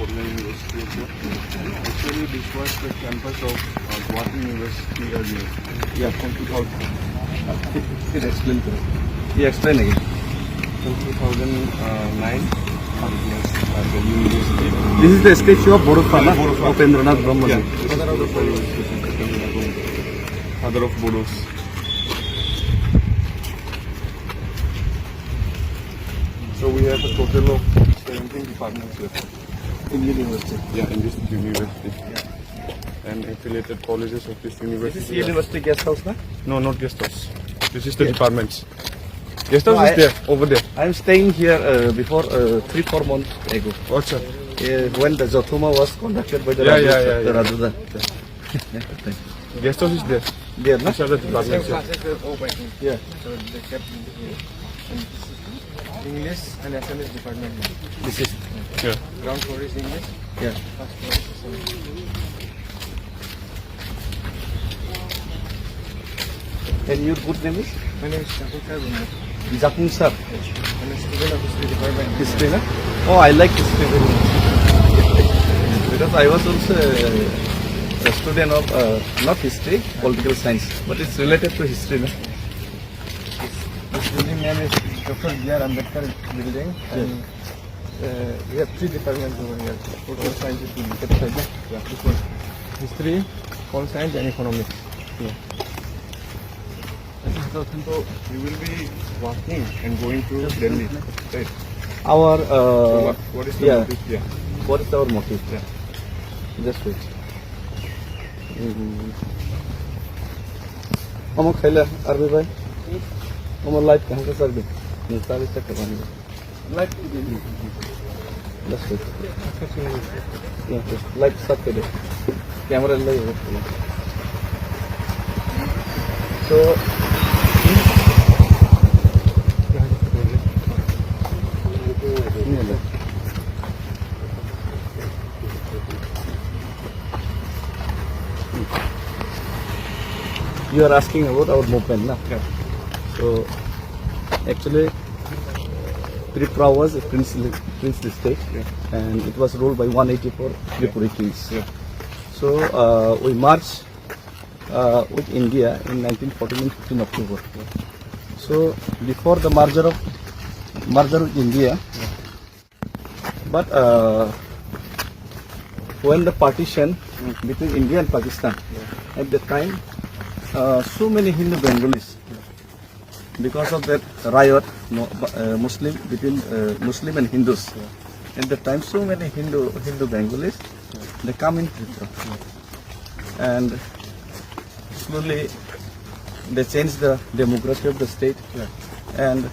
Bodoland University also. Actually, this was the campus of Guwahati University earlier. Yeah. From 2000. It explain to us. Yeah, explain again. From 2009. Yes, the university. This is the statue of Bodoland, Upendranath Brahma. Yeah. Father of Bodos. So we have a total of 17 departments here. In university. Yeah, in this university. Yeah. And affiliated colleges of this university. This is university guest house, na? No, not guest house. This is the departments. Guest house is there, over there. I am staying here before 3-4 months ago. What's up? When the Jothuma was conducted by the Rajuda. Guest house is there. There, na? These are the departments. Yeah. So they kept English and SMS department. This is. Yeah. Ground floor is English. Yeah. First floor is SMS. And your good name is? My name is Shakukar Bunda. Jakun sir. I'm a student of history department. History, na? Oh, I like history very much. Because I was also a student of not history, political science, but it's related to history, na? This building name is Dr. B.R. Ambedkar building. And we have 3 departments over here. Political science is the side. Yeah. This one. History, pol science and economics. Yeah. So you will be walking and going to Delhi, right? Our So what is the yeah. motive? Yeah. What is our motive? Yeah. Just wait. हम खेला अरबी भाई हम light कहाँ से sir भी निकाल से करवाने light just wait. Yeah, just light सब पे दे कैमरा ले so you are asking about our movement, na? Yeah. So actually Tripura was a princely state, and it was ruled by 184 Tripura kings. Yeah. So we marched with India in 1914 and 15 October. So before the merger with India, but when the partition between India and Pakistan, at the time so many Hindu Bengalis, because of that riot, Muslim between Muslim and Hindus. At the time, so many Hindu Bengalis, they come in Tripura, and slowly they changed the demography of the state, and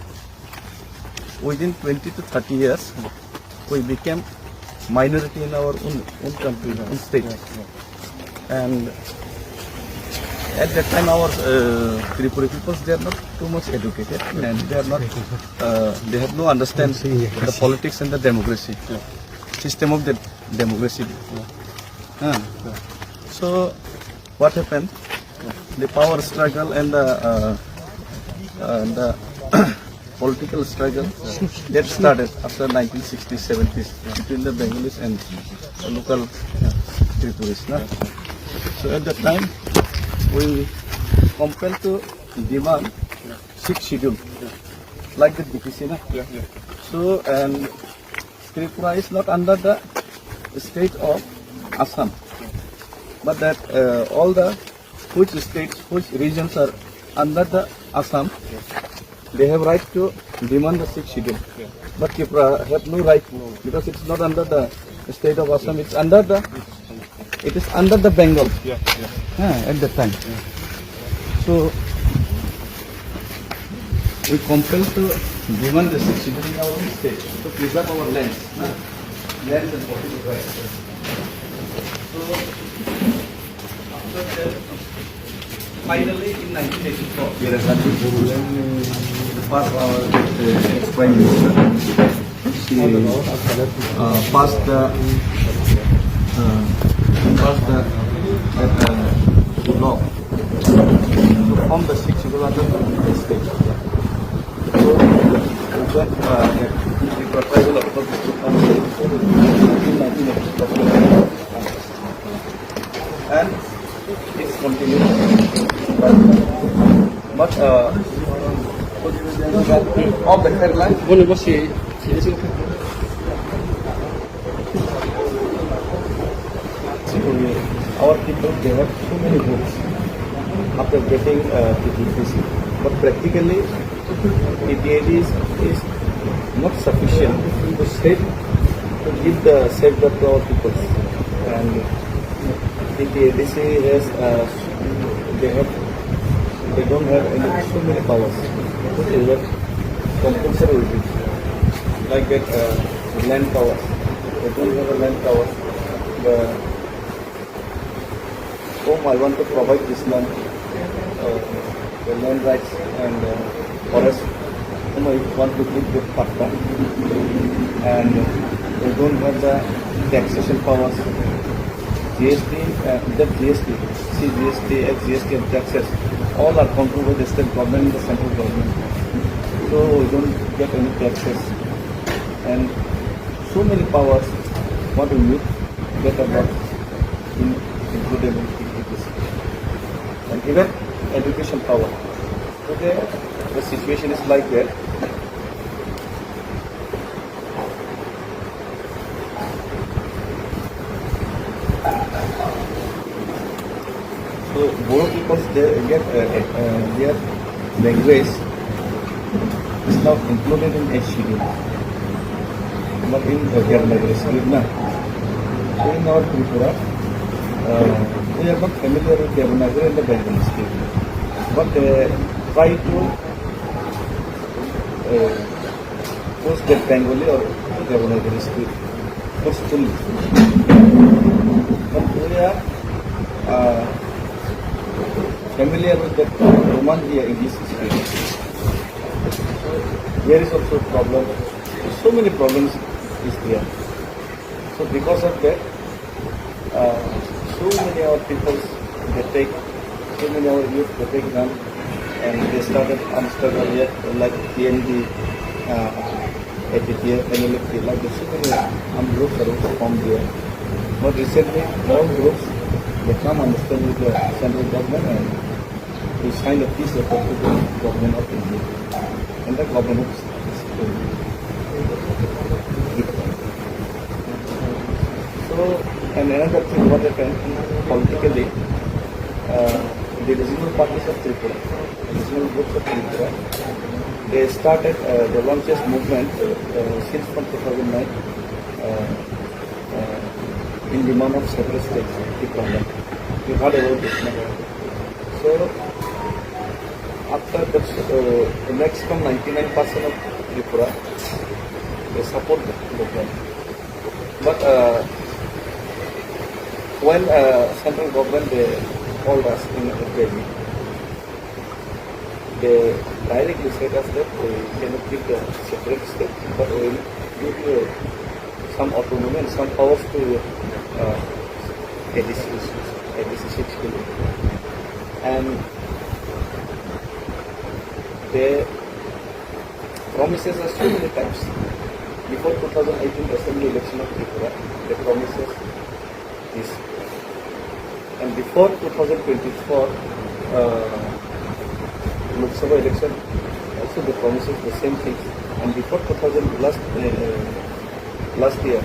within 20 to 30 years, we became minority in our own country, own state, and at that time our Tripura people, they are not too much educated, and they are not they have no understanding the politics and the democracy system of the democracy. So what happened? The power struggle and the political struggle that started after 1960s, 70s between the Bengalis and the local Tripuris. So at that time, we compelled to demand 6th schedule, like the DPC. So, and Tripura is not under the state of Assam, but that all the which states, which regions are under the Assam, they have right to demand the 6th schedule. But Tripura have no right, because it's not under the state of Assam, it's under the, it is under the Bengal at that time. So we compelled to demand the 6th schedule in our own state to preserve our lands, lands and political rights. So after that, finally in 1984, the first ex-prime minister, she passed the law to form the 6th schedule under the state. So when the tribal authorities to form in 1994, 1980. And it's continued. But of the headline, our people, they have so many books after getting PTPC. But practically, PTAD is not sufficient to give the safeguard to our people. And PTADC has, they don't have so many powers. They have compulsory duties, like that land powers. They don't have a land power. I want to provide this land, the land rights and forest. I want to give the patta, and they don't have the taxation powers. GST, that GST, CGST, XGST and taxes, all are controlled by the state government and the central government. So we don't get any taxes, and so many powers what we need get about included in PTPC. And even education power. Today the situation is like that. So Bodo people, they get their language is now included in HCD, not in their language. So in our Tripura, we are not familiar with Devanagari and the Bengali script, but try to post that Bengali or Devanagari script forcefully. But we are familiar with the Roman English script. There is also a problem. So many problems is there. So because of that, so many our people, they take, so many our youth, they take gun and they started struggle here, like TND, ATTF, NLFT, like so many groups are also formed here. But recently, all groups, they come understand with the central government and we signed a peace accord with the government of India and the government of So, and another thing what happened politically, the regional parties of Tripura, the regional groups of Tripura, they started, the launches movement since from 2009 in demand of several states, Tripura. You heard about this now. So, after that, next from 99% of Tripura, they support the movement. But when central government they called us in Delhi, they directly said us that we cannot give the separate state, but we will give some autonomy and some powers to ADC 6 billion. And they promises us so many times. Before 2018 Assembly election of Tripura, they promises this. And before 2024 Lok Sabha election, also they promises the same thing. And before last year,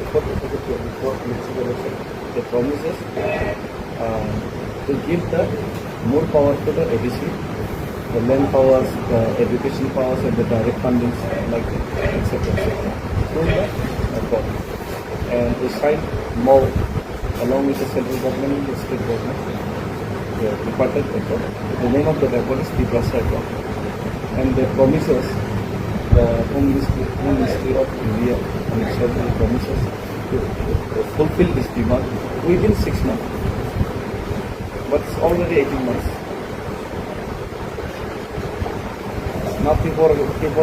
before 2024 Lok Sabha election, they promises to give the more power to the ADC, the land powers, the education powers, and the direct fundings, like etc. So and we signed more along with the central government and the state government. The departed record. The name of the record is Tripura Record, and they promises the Home Ministry of India and several promises to fulfill this demand within 6 months. But it's already 18 months. Now people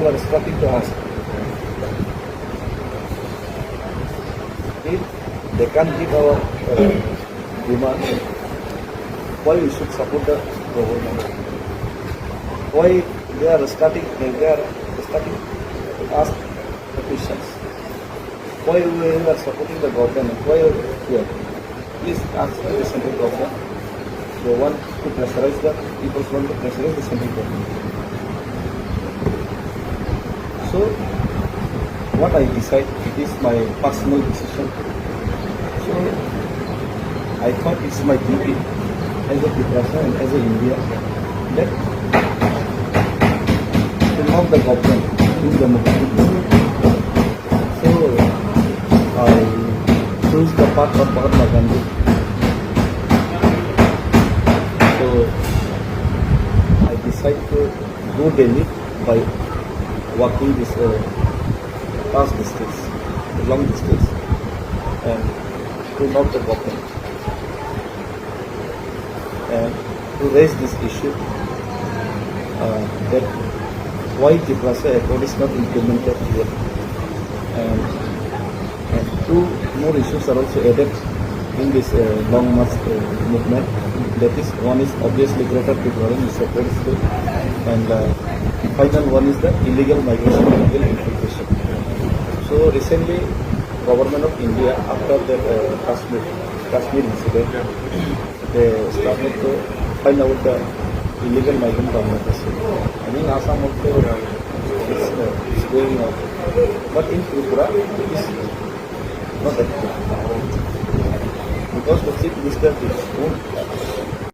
are starting to ask, if they can't give our demand, why we should support the government? Why they are starting to ask the questions? why we are supporting the government? Why are here? Please ask the central government. They want to pressurize the people, want to pressurize the central government. So, what I decide, it is my personal decision. So, I thought it's my duty as a Tiprasa and as a India that to involve the government in democratic way. So, I choose the path of Mahatma Gandhi. So, I decide to go Delhi by walking this past distance, long distance, and to knock the government and to raise this issue that why Tiprasa Accord is not implemented here, and two more issues are also added in this long march movement. That is, one is obviously greater Tripura in separate state, and final one is the illegal migration, illegal infiltration. So recently, government of India, after the Kashmir incident, they started to find out the illegal migrant communities. I mean, Assam also is going on, but in Tripura it is not that good because the chief minister won't